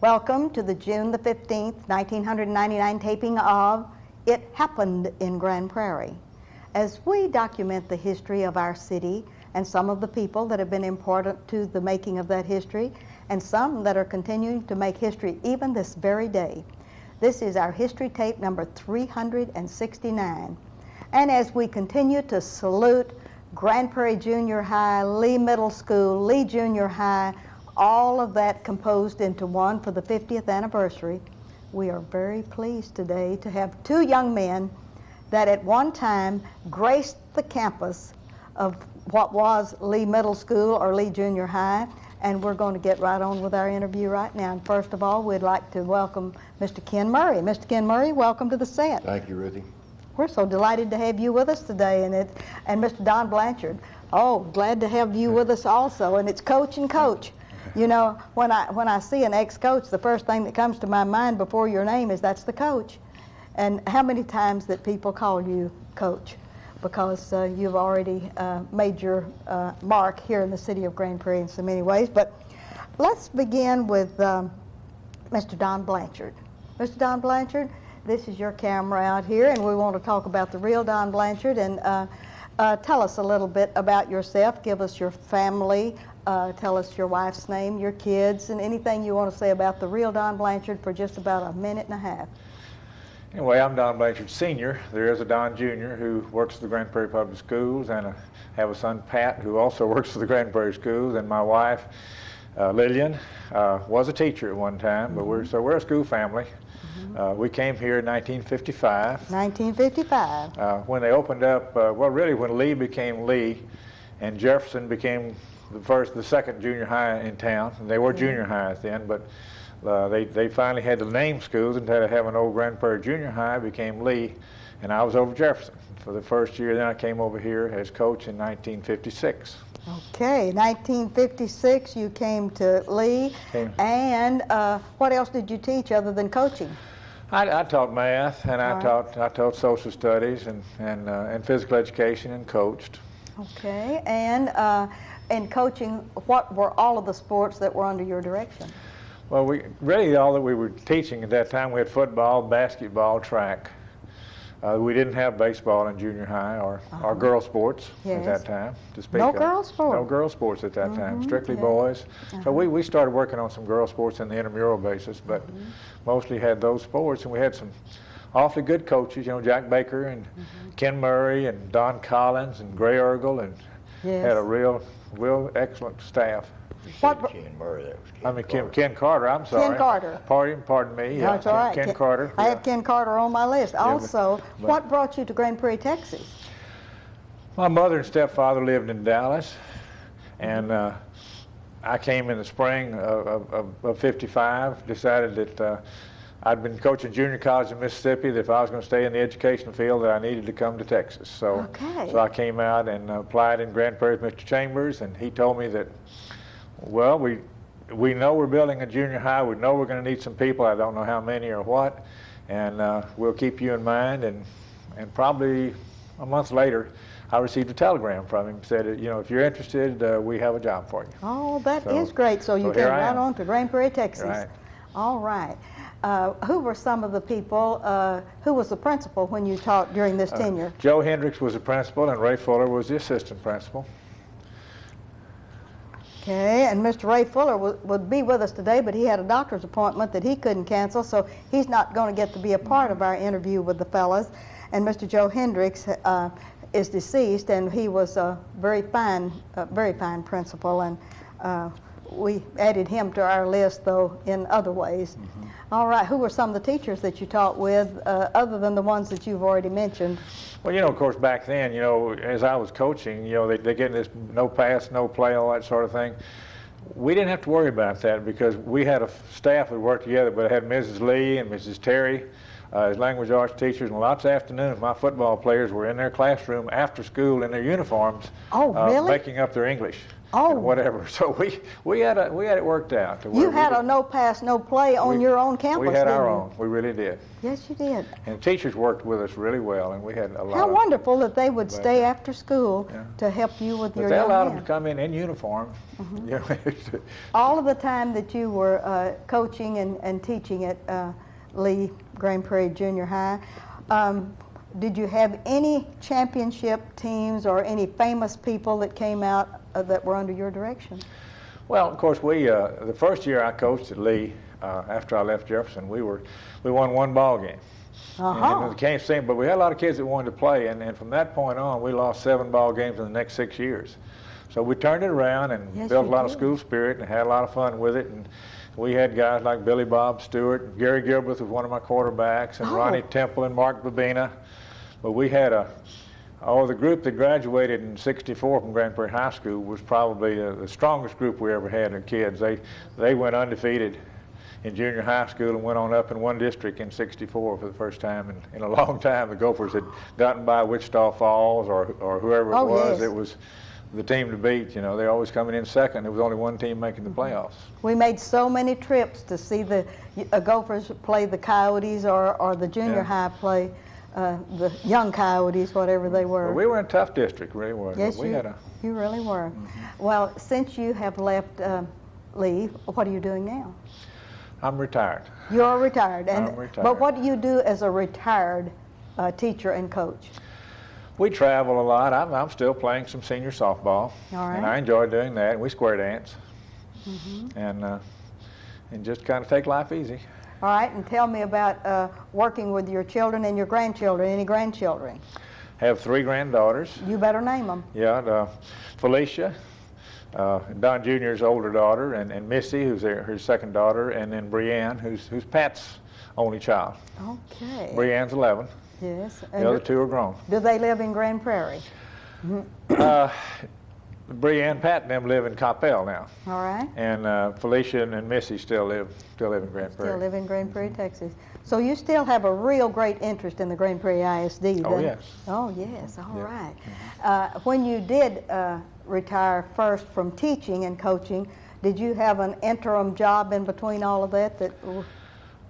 Welcome to the June the 15th, 1999 taping of It Happened in Grand Prairie. As we document the history of our city and some of the people that have been important to the making of that history and some that are continuing to make history even this very day. This is our history tape number 369. And as we continue to salute Grand Prairie Junior High, Lee Middle School, Lee Junior High, all of that composed into one for the 50th anniversary, we are very pleased today to have two young men that at one time graced the campus of what was Lee Middle School or Lee Junior High, and we're going to get right on with our interview right now. And first of all, we'd like to welcome Mr. Ken Murray. Mr. Ken Murray, welcome to the set. Thank you, Ruthie. We're so delighted to have you with us today, and Mr. Don Blanchard. Oh, glad to have you with us also, and it's Coach and Coach. You know, when I see an ex-coach, the first thing that comes to my mind before your name is that's the coach. And how many times that people call you Coach? Because you've already made your mark here in the city of Grand Prairie in so many ways. But let's begin with Mr. Don Blanchard. Mr. Don Blanchard, this is your camera out here, and we want to talk about the real Don Blanchard. And tell us a little bit about yourself. Give us your family. Tell us your wife's name, your kids, and anything you want to say about the real Don Blanchard for just about a minute and a half. Anyway, I'm Don Blanchard Sr. There is a Don Jr. who works for the Grand Prairie Public Schools, and I have a son, Pat, who also works for the Grand Prairie Schools, and my wife, Lillian, was a teacher at one time, but we're a school family. We came here in 1955. 1955. When they opened up, well, really when Lee became Lee, and Jefferson became the second junior high in town, and they were junior highs then, but they finally had to name schools and had to have an old Grand Prairie Junior High, became Lee, and I was over Jefferson for the first year. Then I came over here as coach in 1956. Okay, 1956 you came to Lee, and what else did you teach other than coaching? I taught math, and I taught social studies and physical education, and coached. Okay, and in coaching, what were all of the sports that were under your direction? Well, all that we were teaching at that time, we had football, basketball, track. We didn't have baseball in junior high or girl sports at that time, to speak of. No girl sports? No girl sports at that time, strictly boys. So we started working on some girl sports in the intramural basis, but mostly had those sports, and we had some awfully good coaches, you know, Jack Baker and Ken Murray and Don Collins and Gray Ergel, and had a real excellent staff. Ken Murray, that was Ken Carter, I'm sorry. Ken Carter. Pardon me. Yeah, that's all right. Ken Carter. I have Ken Carter on my list. Also, what brought you to Grand Prairie, Texas? My mother and stepfather lived in Dallas, and I came in the spring of 55, decided that I'd been coaching junior college in Mississippi, that if I was going to stay in the education field, that I needed to come to Texas. So I came out and applied in Grand Prairie with Mr. Chambers, and he told me that, well, we know we're building a junior high. We know we're going to need some people. I don't know how many or what, and we'll keep you in mind. And probably a month later, I received a telegram from him. Said, you know, if you're interested, we have a job for you. Oh, that is great. So you came right on to Grand Prairie, Texas. Right. All right. Who were some of the people, who was the principal when you taught during this tenure? Joe Hendricks was the principal, and Ray Fuller was the assistant principal. Okay, and Mr. Ray Fuller would be with us today, but he had a doctor's appointment that he couldn't cancel, so he's not going to get to be a part of our interview with the fellas. And Mr. Joe Hendricks is deceased, and he was a very fine principal, and we added him to our list, though, in other ways. All right, who were some of the teachers that you taught with, other than the ones that you've already mentioned? Well, you know, of course, back then, you know, as I was coaching, you know, they get this no pass, no play, all that sort of thing. We didn't have to worry about that because we had a staff that worked together, but I had Mrs. Lee and Mrs. Terry as language arts teachers, and lots of afternoons my football players were in their classroom after school in their uniforms, really? making up their English. Oh. and whatever. So we had it worked out. To where You we had could- a no pass, no play on your own campus, We had our didn't you? own. We really did. Yes, you did. And teachers worked with us really well, and we had a lot How of... wonderful that they would But- stay after school Yeah. to help you with But your they young allowed them man. to come in uniform. Mm-hmm. You know, All of the time that you were coaching and teaching at Lee Grand Prairie Junior High, did you have any championship teams or any famous people that came out that were under your direction? Well, of course, the first year I coached at Lee, after I left Jefferson, we won one ball game. And it became same, but we had a lot of kids that wanted to play, and from that point on, we lost 7 ball games in the next 6 years. So we turned it around and Yes, built a you lot of did. school spirit and had a lot of fun with it. And we had guys like Billy Bob Stewart, Gary Gilbert was one of my quarterbacks, and Ronnie Temple and Mark Babina. But we had the group that graduated in '64 from Grand Prairie High School was probably the strongest group we ever had of kids. They went undefeated in junior high school and went on up in one district in '64 for the first time in a long time. The Gophers had gotten by Wichita Falls or whoever it was. Yes. It was the team to beat. You know, they're always coming in second. There was only one team making the playoffs. We made so many trips to see the Gophers play the Coyotes or the junior high play the young Coyotes, whatever they were. Well, we were in a tough district, really was. Yes, we had a, you really were. Well, since you have left Lee, what are you doing now? I'm retired. You're retired. I'm retired. But what do you do as a retired teacher and coach? We travel a lot. I'm still playing some senior softball. All right. And I enjoy doing that. We square dance. And just kind of take life easy. All right, and tell me about working with your children and your grandchildren. Any grandchildren? Have 3 granddaughters. You better name them. Yeah, Felicia, Don Jr.'s older daughter, and Missy, who's her second daughter, and then Brianne, who's Pat's only child. Okay. Brianne's 11. Yes. The other 2 are grown. Do they live in Grand Prairie? Brianne, Pat, and them live in Coppell now, All right. and Felicia and Missy still live in Grand Prairie. Still live in Grand Prairie, Texas. So you still have a real great interest in the Grand Prairie ISD. Oh, then? yes. Oh, yes. All Yeah. right. When you did retire first from teaching and coaching, did you have an interim job in between all of that?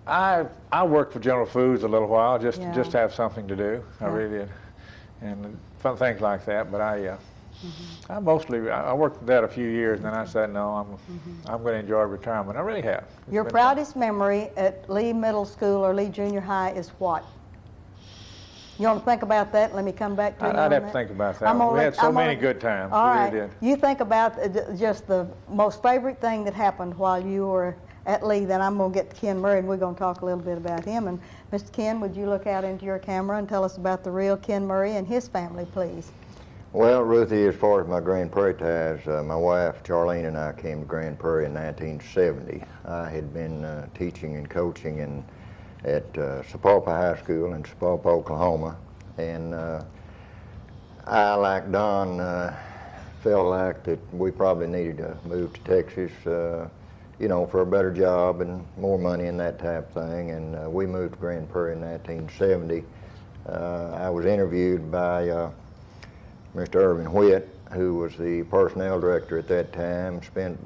I worked for General Foods a little while just Yeah. to have something to do. I Yeah. really did, and fun things like that. But I worked at that a few years, and then I said, no, I'm going to enjoy retirement. I really have. It's Your been proudest memory at Lee Middle School or Lee Junior High is what? You want to think about that? Let me come back to you fun. on I'd have that. to think about that. I'm gonna We let- had so I'm gonna- many good times. All We right. really did. You think about just the most favorite thing that happened while you were at Lee, then I'm going to get to Ken Murray and we're going to talk a little bit about him. And Mr. Ken, would you look out into your camera and tell us about the real Ken Murray and his family, please? Well, Ruthie, as far as my Grand Prairie ties, my wife Charlene and I came to Grand Prairie in 1970. I had been teaching and coaching at Sapulpa High School in Sapulpa, Oklahoma, and I, like Don, felt like that we probably needed to move to Texas, you know, for a better job and more money and that type of thing, and we moved to Grand Prairie in 1970. I was interviewed by Mr. Irvin Whitt, who was the personnel director at that time. Spent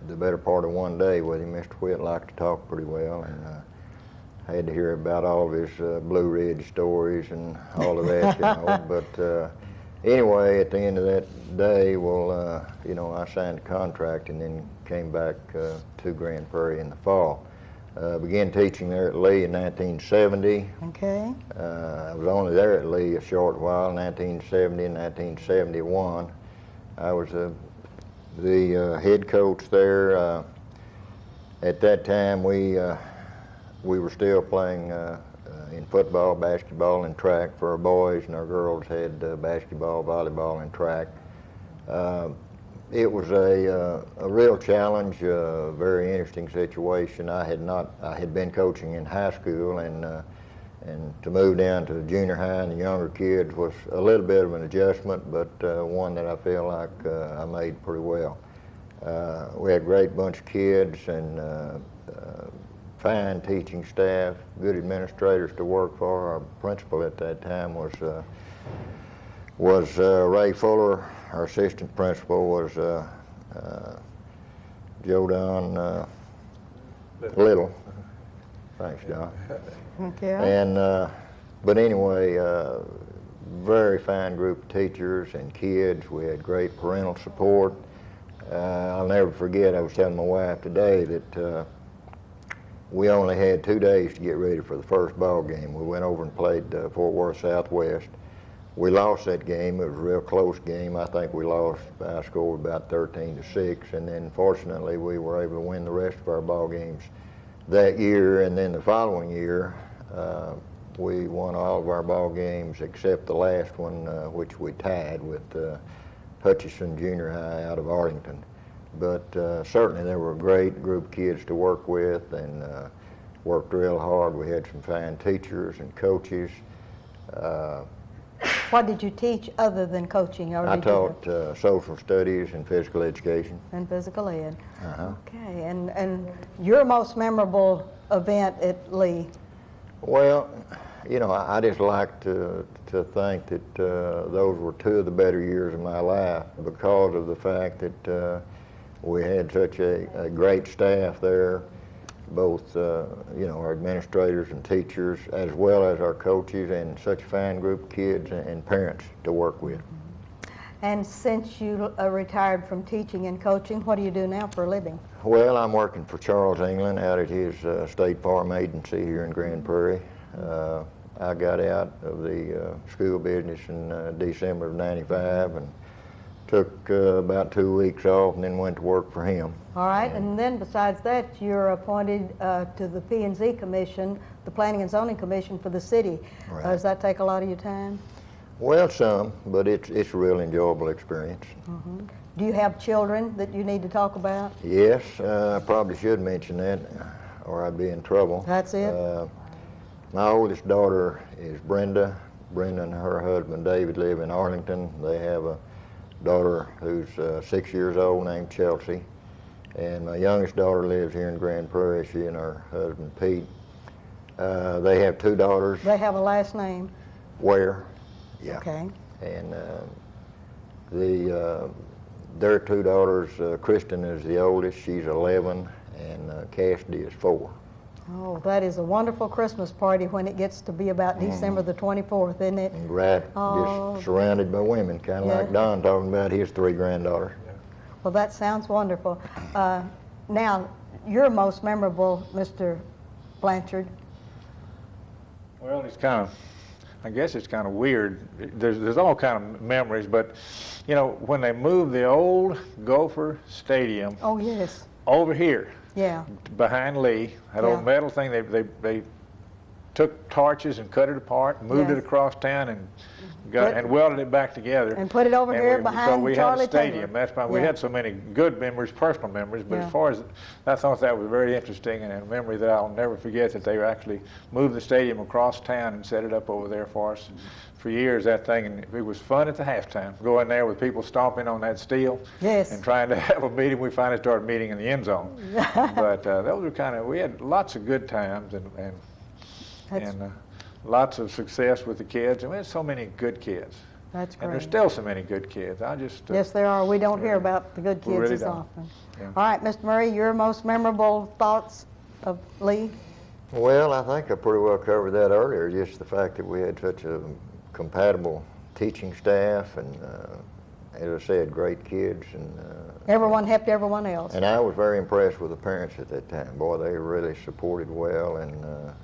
the better part of one day with him. Mr. Whitt liked to talk pretty well, and I had to hear about all of his Blue Ridge stories and all of that, you know. But anyway, at the end of that day, well, you know, I signed a contract and then came back to Grand Prairie in the fall. Began teaching there at Lee in 1970. Okay. I was only there at Lee a short while, 1970 and 1971. I was the head coach there. At that time, we were still playing in football, basketball, and track for our boys, and our girls had basketball, volleyball, and track. It was a real challenge, a very interesting situation. I had been coaching in high school, and to move down to junior high and the younger kids was a little bit of an adjustment, but one that I feel like I made pretty well. We had a great bunch of kids and fine teaching staff, good administrators to work for. Our principal at that time was Ray Fuller. Our assistant principal was Joe Don Little. Thanks, John. Okay. And but anyway, very fine group of teachers and kids. We had great parental support. I'll never forget, I was telling my wife today that we only had 2 days to get ready for the first ball game. We went over and played Fort Worth Southwest. We lost that game. It was a real close game. I think we lost by a score of about 13-6, and then fortunately we were able to win the rest of our ball games that year. And then the following year, we won all of our ball games except the last one, which we tied with Hutchinson Junior High out of Arlington. But certainly there were a great group of kids to work with, and worked real hard. We had some fine teachers and coaches. What did you teach other than coaching? Or I did taught social studies and physical education. and physical ed. Uh-huh. Okay, and your most memorable event at Lee? Well, you know, I just like to think that those were 2 of the better years of my life because of the fact that we had such a great staff there, both you know, our administrators and teachers, as well as our coaches, and such a fine group of kids and parents to work with. And since you retired from teaching and coaching, what do you do now for a living? Well, I'm working for Charles England out at his State Farm agency here in Grand Prairie. I got out of the school business in December of '95 and took about 2 weeks off and then went to work for him. All right, and then besides that, you're appointed to the P&Z Commission, the Planning and Zoning Commission for the city. Right. Does that take a lot of your time? Well, some, but it's a real enjoyable experience. Do you have children that you need to talk about? Yes, I probably should mention that, or I'd be in trouble. That's it? My oldest daughter is Brenda. Brenda and her husband David live in Arlington. They have a daughter who's 6 years old named Chelsea. And my youngest daughter lives here in Grand Prairie, she and her husband Pete. They have 2 daughters. They have a last name? Ware. Yeah. Okay. And their 2 daughters, Kristen is the oldest, she's 11, and Cassidy is 4. Oh, that is a wonderful Christmas party when it gets to be about December the 24th, isn't it? Right, Oh. just surrounded by women, kind of Yeah. like Don talking about his 3 granddaughters. Well, that sounds wonderful. Now, your most memorable, Mr. Blanchard. Well, it's kind of, I guess it's kind of weird. There's all kind of memories, but you know, when they moved the old Gopher Stadium Oh, yes. over here Yeah. behind Lee, that Yeah. old metal thing, they took torches and cut it apart, moved Yes. it across town, and Put- and welded it back together. And put it over here so behind we Charlie had a stadium. Taylor. That's why we Yeah. had so many good memories, personal memories. But Yeah. as far as I thought that was very interesting and a memory that I'll never forget, that they actually moved the stadium across town and set it up over there for us for years. That thing, and it was fun at the halftime. Go in there with people stomping on that steel. Yes. And trying to have a meeting. We finally started meeting in the end zone. But those were kind of, we had lots of good times That's- and lots of success with the kids. And we had so many good kids. That's And there's great. still so many good kids. I just Yes, there are. We don't hear about the good We kids really as don't. often. Yeah. All right, Mr. Murray, your most memorable thoughts of Lee? Well, I think I pretty well covered that earlier, just the fact that we had such a compatible teaching staff and, as I said, great kids. And Everyone helped everyone else. and I was very impressed with the parents at that time. Boy, they really supported well, and,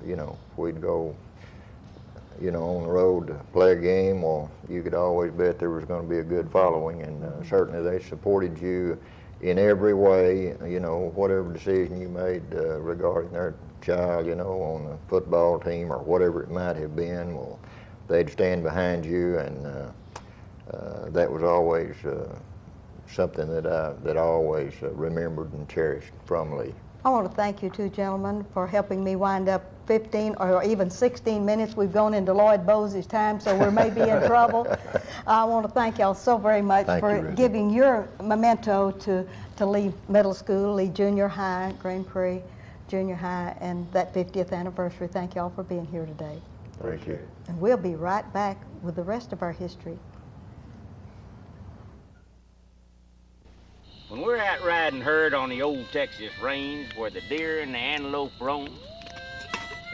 you know, we'd go, you know, on the road to play a game, well, you could always bet there was going to be a good following, and certainly they supported you in every way, you know, whatever decision you made regarding their child, you know, on the football team or whatever it might have been, well, they'd stand behind you, and that was always something that I always remembered and cherished from Lee. I want to thank you two gentlemen for helping me wind up 15 or even 16 minutes. We've gone into Lloyd Bose's time, so we may be in trouble. I want to thank y'all so very much Thank for you, Ruth. giving your memento to Lee Middle School, Lee Junior High, Grand Prairie Junior High, and that 50th anniversary. Thank y'all for being here today. Thank you. And we'll be right back with the rest of our history. When we're out riding herd on the old Texas range where the deer and the antelope roam,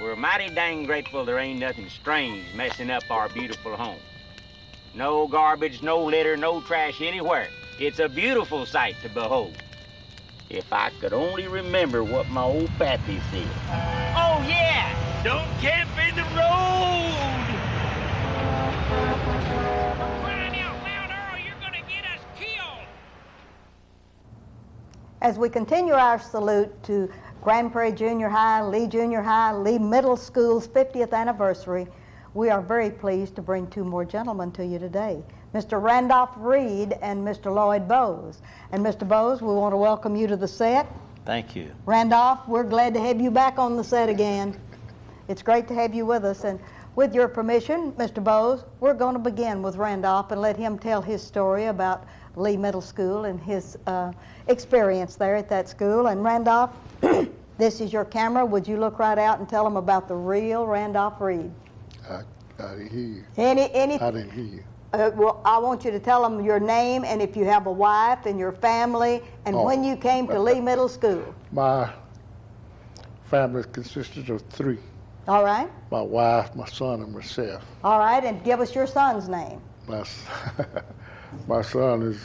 we're mighty dang grateful there ain't nothing strange messing up our beautiful home. No garbage, no litter, no trash anywhere. It's a beautiful sight to behold. If I could only remember what my old pappy said. Oh yeah, don't camp in the road! Crying out loud, Earl, you're gonna get us killed! As we continue our salute to Grand Prairie Junior High, Lee Middle School's 50th anniversary, we are very pleased to bring two more gentlemen to you today, Mr. Randolph Reed and Mr. Lloyd Bowes. And Mr. Bowes, we want to welcome you to the set. Thank you. Randolph, we're glad to have you back on the set again. It's great to have you with us. And with your permission, Mr. Bowes, we're going to begin with Randolph and let him tell his story about Lee Middle School and his experience there at that school. And Randolph, this is your camera. Would you look right out and tell them about the real Randolph Reed? I didn't hear you. Any? I didn't hear you. Well, I want you to tell them your name and if you have a wife and your family and when you came to Lee Middle School. My family consisted of three. All right. My wife, my son, and myself. All right, and give us your son's name. My son is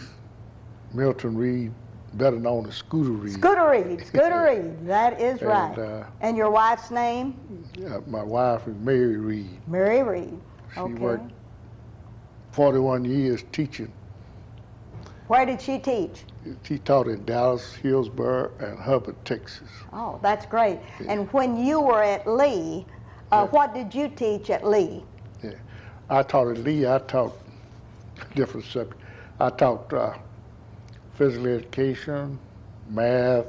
Milton Reed, better known as Scooter Reed. Scooter Reed, that is right. And your wife's name? My wife is Mary Reed. Mary Reed, She okay. worked 41 years teaching. Where did she teach? She taught in Dallas, Hillsborough, and Hubbard, Texas. Oh, that's great. And when you were at Lee, what did you teach at Lee? Yeah. I taught at Lee, I taught different subjects. I taught physical education, math,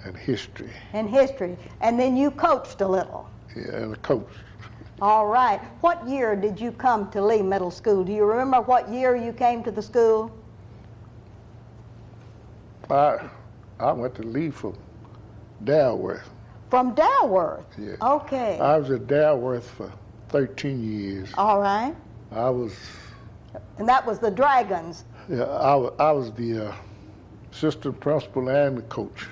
and history. And history. And then you coached a little. Yeah, and a coach. All right. What year did you come to Lee Middle School? Do you remember what year you came to the school? I went to Lee from Dalworth. From Dalworth? Yeah. Okay. I was at Dalworth for 13 years. All right. And that was the Dragons. Yeah, I was the assistant principal and the coach,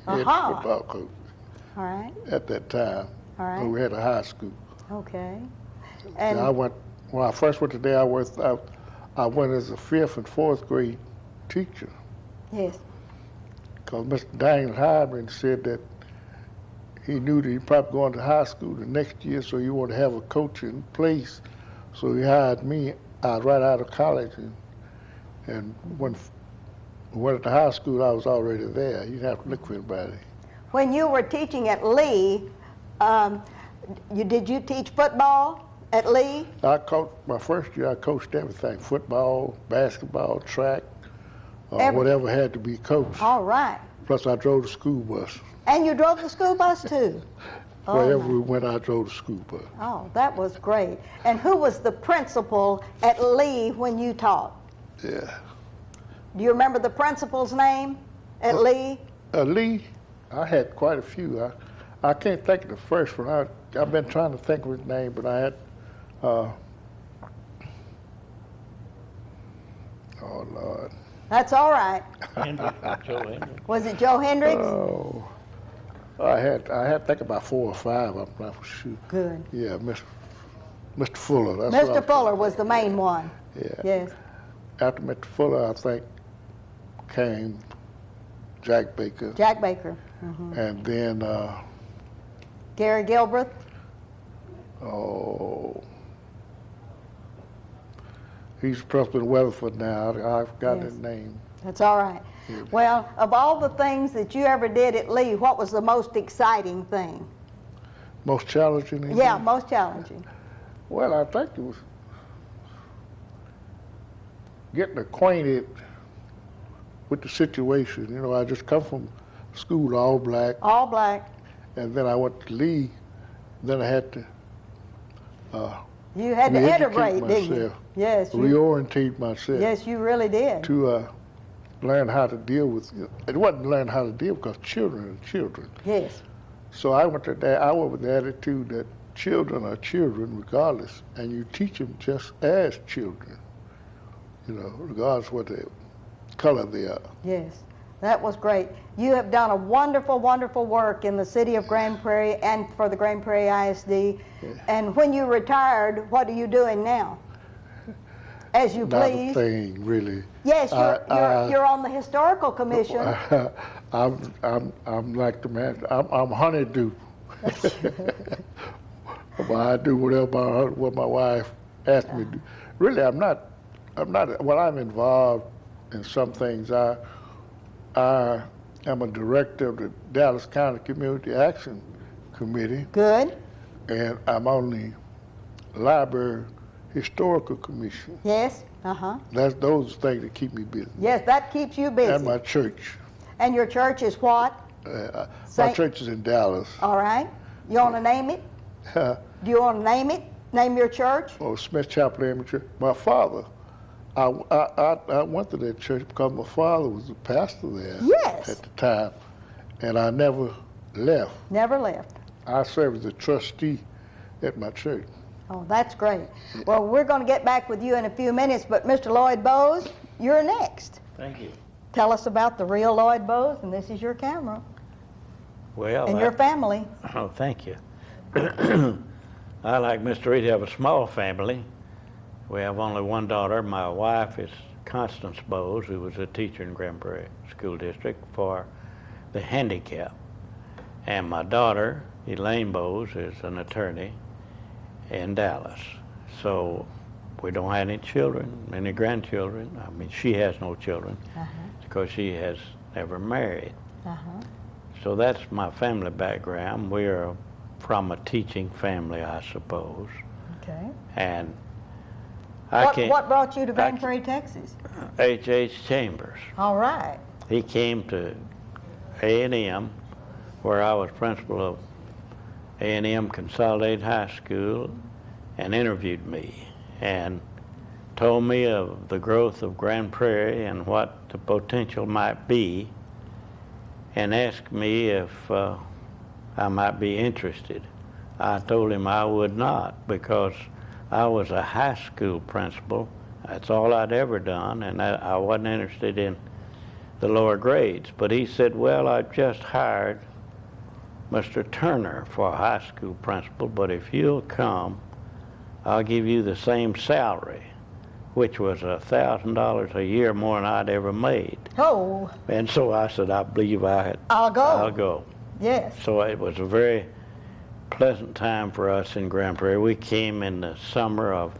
head football coach. All right. At that time. All right. We had a high school. Okay. And when I first went to Dalworth, I went as a 5th and 4th grade teacher. Yes. Because Mr. Daniel hired me and said that he knew that he'd probably going to high school the next year, so he wanted to have a coach in place. So he hired me right out of college. And when I went to high school, I was already there. You didn't have to look for anybody. When you were teaching at Lee, did you teach football at Lee? My first year, I coached everything: football, basketball, track, whatever had to be coached. All right. Plus, I drove the school bus. And you drove the school bus too? Wherever we went, I drove the school bus. Oh, that was great. And who was the principal at Lee when you taught? Yeah. Do you remember the principal's name at Lee? Lee, I had quite a few. I can't think of the first one. I've been trying to think of his name, but I had, oh Lord. That's all right. Joe Hendricks. Was it Joe Hendricks? Oh, I had to think about 4 or 5. I'm not for sure. Good. Yeah, Mr. Fuller. That's Mr. Fuller was the main one. Yeah. Yes. After Mr. Fuller, I think came Jack Baker. Jack Baker. And then, Gary Gilbreth. He's principal in Weatherford now. I've forgotten his name. That's all right. Yeah. Well, of all the things that you ever did at Lee, what was the most exciting thing? Most challenging? Yeah, most challenging. Well, I think it was getting acquainted with the situation. You know, I just come from school all black. All black. And then I went to Lee. Then I had to You had to re-educate integrate, didn't you? myself, Yes. reorientate myself. Yes, you really did. To learn how to deal with it. Wasn't learn how to deal because children are children. Yes. So I went with the attitude that children are children regardless, and you teach them just as children, you know, regardless what their color there. Yes, that was great. You have done a wonderful, wonderful work in the city of Grand Prairie and for the Grand Prairie ISD. And when you retired, what are you doing now? As you Not a please. thing, really. Yes, you're on the historical commission. I'm like the man. I'm honeydew. But I do what my wife asked me to do. Really, I'm not. Well, I'm involved in some things. I am a director of the Dallas County Community Action Committee, Good. and I'm on the Library Historical Commission. Yes. That's those things that keep me busy. Yes, that keeps you busy. And my church. And your church is what? My Saint- church is in Dallas. All right. You want to name it? Do you want to name it? Name your church? Oh, Smith Chapel Amateur. My father, I went to that church because my father was the pastor there Yes. at the time, and I never left. Never left. I served as a trustee at my church. Oh, that's great. Well, we're going to get back with you in a few minutes, but Mr. Lloyd Bowes, you're next. Thank you. Tell us about the real Lloyd Bowes, and this is your camera Well, and your family. oh, thank you. I, like Mr. Reed, have a small family. We have only one daughter. My wife is Constance Bowes, who was a teacher in Grand Prairie School District for the handicap. And my daughter, Elaine Bowes, is an attorney in Dallas. So we don't have any children, any grandchildren. I mean, she has no children because she has never married. So that's my family background. We are from a teaching family, I suppose. Okay. And What brought you to Grand Prairie, Texas? H.H. Chambers. All right. He came to A&M, where I was principal of A&M Consolidated High School, and interviewed me and told me of the growth of Grand Prairie and what the potential might be, and asked me if I might be interested. I told him I would not, because I was a high school principal. That's all I'd ever done, and I wasn't interested in the lower grades. But he said, well, I've just hired Mr. Turner for a high school principal, but if you'll come, I'll give you the same salary, which was $1,000 a year more than I'd ever made. Oh, And so I said, I believe I'll go. I'll go. Yes. So it was a very pleasant time for us in Grand Prairie. We came in the summer of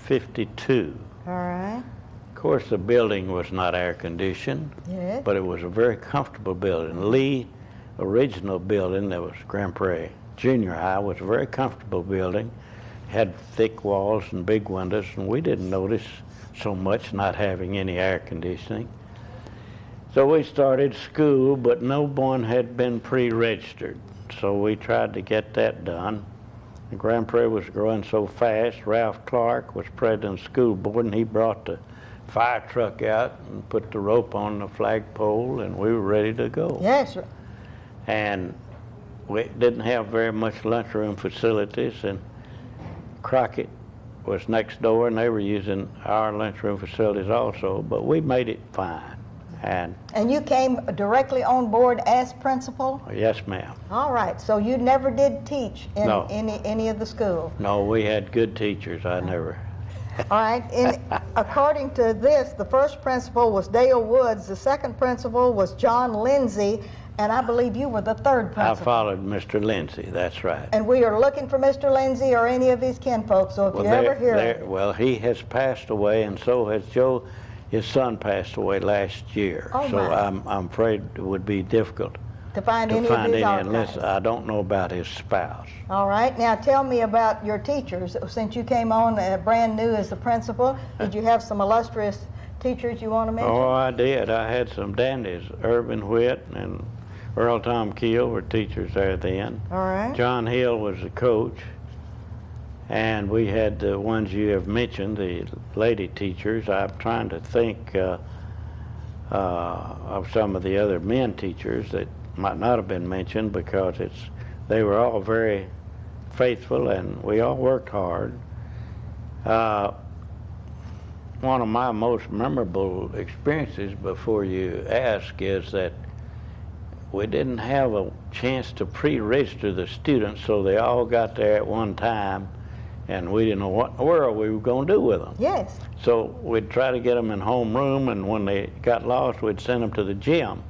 '52. All right. Of course, the building was not air conditioned, Yes. but it was a very comfortable building. Lee original building that was Grand Prairie Junior High was a very comfortable building, had thick walls and big windows, and we didn't notice so much not having any air conditioning. So we started school, but no one had been pre-registered. So we tried to get that done. And Grand Prairie was growing so fast. Ralph Clark was president of the school board, and he brought the fire truck out and put the rope on the flagpole, and we were ready to go. Yes. And we didn't have very much lunchroom facilities, and Crockett was next door, and they were using our lunchroom facilities also, but we made it fine. And you came directly on board as principal? Yes, ma'am. All right. So you never did teach in No. any of the schools? No, we had good teachers. I never. All right. According to this, the first principal was Dale Woods, the second principal was John Lindsay, and I believe you were the third I principal. followed Mr. Lindsay, that's right. And we are looking for Mr. Lindsay or any of his kinfolk, so if you ever hear him. Well, he has passed away, and so has Joe. His son passed away last year. Oh, so my. I'm afraid it would be difficult To find to any find of his any unless archives. I don't know about his spouse. All right. Now tell me about your teachers. Since you came on brand new as the principal, did you have some illustrious teachers you want to mention? Oh, I did. I had some dandies. Irvin Whitt and Earl Tom Keel were teachers there then. All right. John Hill was the coach. And we had the ones you have mentioned, the lady teachers. I'm trying to think of some of the other men teachers that might not have been mentioned, because they were all very faithful and we all worked hard. one of my most memorable experiences, before you ask, is that we didn't have a chance to pre-register the students, so they all got there at one time, and we didn't know what in the world we were going to do with them. Yes. So we'd try to get them in homeroom, and when they got lost, we'd send them to the gym.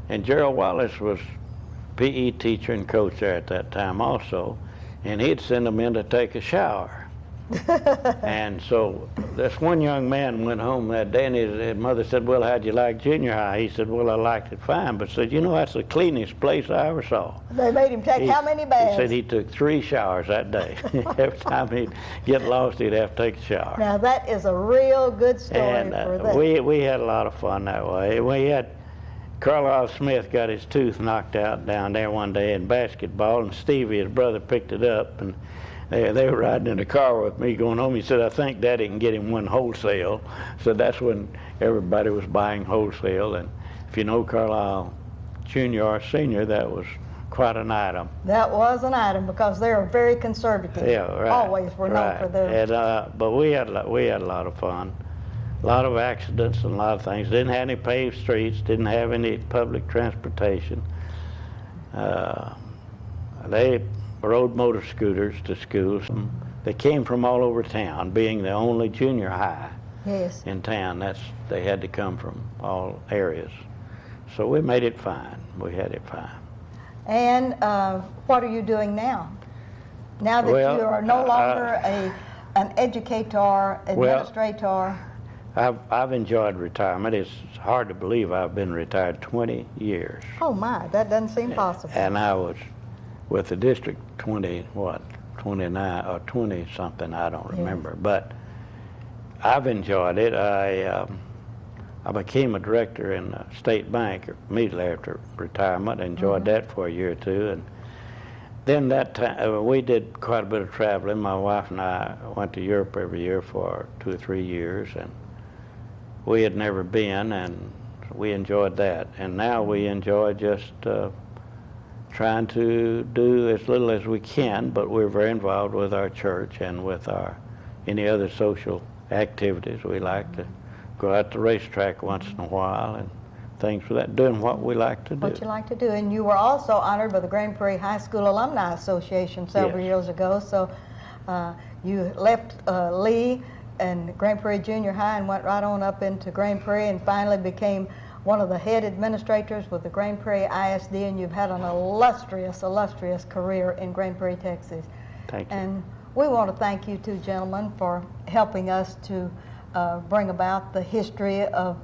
And Gerald Wallace was PE teacher and coach there at that time also, and he'd send them in to take a shower. And so this one young man went home that day, and his mother said, "Well, how'd you like junior high?" He said, "Well, I liked it fine," but said, "You know, that's the cleanest place I ever saw." They made him take how many baths? He said he took 3 showers that day. Every time he'd get lost, he'd have to take a shower. Now that is a real good story And for that. we had a lot of fun that way. We had Carlisle Smith got his tooth knocked out down there one day in basketball, and Stevie, his brother, picked it up, and they were riding in the car with me going home. He said, "I think Daddy can get him one wholesale." So that's when everybody was buying wholesale. And if you know Carlisle Junior or Senior, that was quite an item. That was an item because they are very conservative. Yeah, right. Always were known for their. And, but we had a lot of fun. A lot of accidents and a lot of things. Didn't have any paved streets. Didn't have any public transportation. They rode motor scooters to schools. They came from all over town, being the only junior high Yes. in town. They had to come from all areas. So we made it fine. We had it fine. And what are you doing now? Now that Well, you are no longer an educator, administrator. I've enjoyed retirement. It's hard to believe I've been retired 20 years. Oh my, that doesn't seem possible. And I was with the district 29 or 20 something, I don't remember. But I've enjoyed it. I became a director in the state bank immediately after retirement. Enjoyed that for a year or two. And then that time, we did quite a bit of traveling. My wife and I went to Europe every year for 2 or 3 years, and we had never been, and we enjoyed that. And now we enjoy just trying to do as little as we can, but we're very involved with our church and with any other social activities. We like to go out to the racetrack once in a while and things for that, doing what we like to do. What you like to do. And you were also honored by the Grand Prairie High School Alumni Association several years ago. So you left Lee and Grand Prairie Junior High and went right on up into Grand Prairie and finally became one of the head administrators with the Grand Prairie ISD, and you've had an illustrious career in Grand Prairie, Texas. Thank you. And we want to thank you two gentlemen for helping us to bring about the history of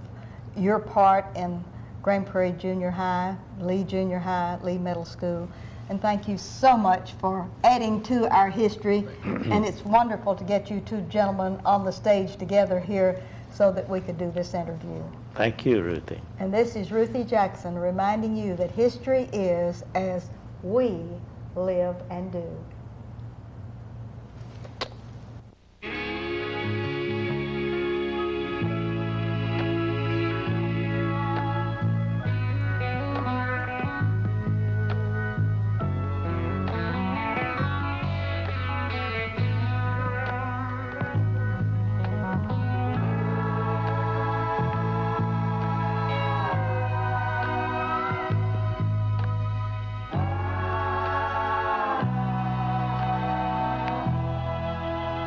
your part in Grand Prairie Junior High, Lee Junior High, Lee Middle School. And thank you so much for adding to our history. And it's wonderful to get you two gentlemen on the stage together here so that we could do this interview. Thank you, Ruthie. And this is Ruthie Jackson reminding you that history is as we live and do.